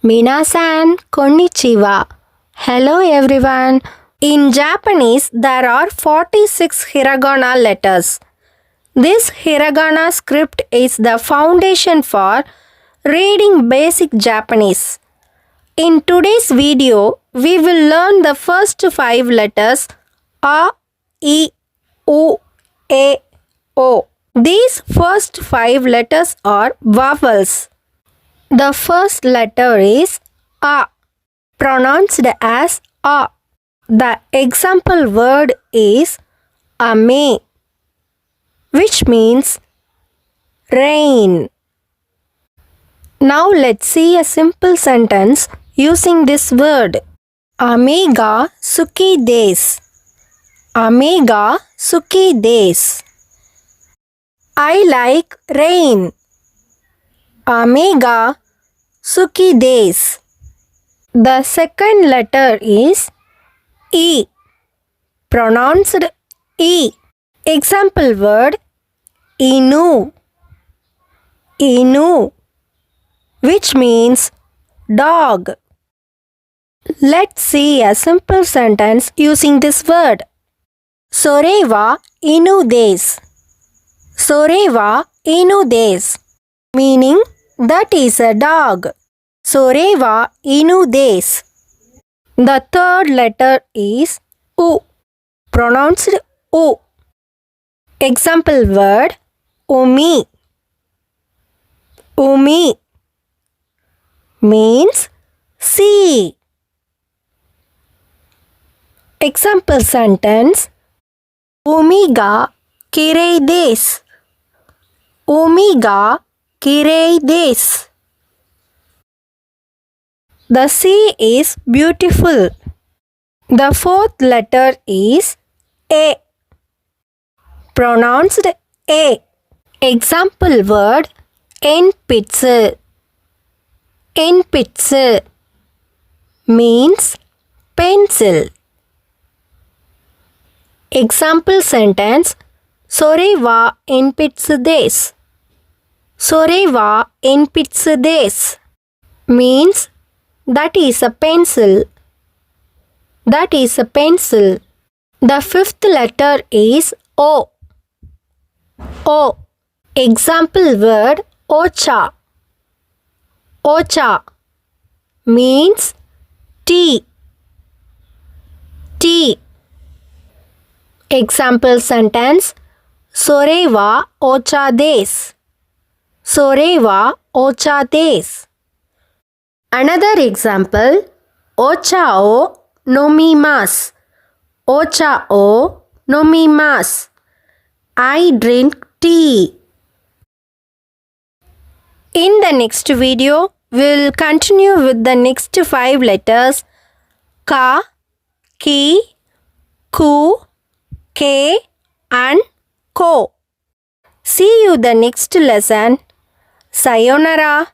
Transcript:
Minasan konnichiwa. Hello everyone. In Japanese, there are 46 hiragana letters. This hiragana script is the foundation for reading basic Japanese. In today's video, we will learn the first 5 letters A, I, U, E, O. These first 5 letters are vowels. The first letter is A, pronounced as A. The example word is ame, which means rain. Now let's see a simple sentence using this word. Ame ga suki desu. Ame ga suki desu. I like rain. Ame ga suki desu. The second letter is I, pronounced I. Example word inu. Inu, which means dog. Let's see a simple sentence using this word. Sore wa inu desu. Sore wa inu desu, meaning that is a dog. Sore wa inu desu. The third letter is U, pronounced U. Example word umi. Umi means sea. Example sentence Umi ga kirei desu. Umi ga kirei desu. The sea is beautiful. The fourth letter is A, pronounced A. Example word enpitsu. Enpitsu means pencil. Example sentence Sore wa enpitsu desu. Sore wa enpitsu desu means that is a pencil. That is a pencil. The fifth letter is O. O. Example word ocha. Ocha means tea. Tea. Example sentence Sore wa ocha desu. Sore wa ocha desu. Another example ocha o nomimasu. Ocha o nomimasu. I drink tea. In the next video, we will continue with the next 5 letters ka, ki, ku, ke and ko. See you the next lesson. Sayonara.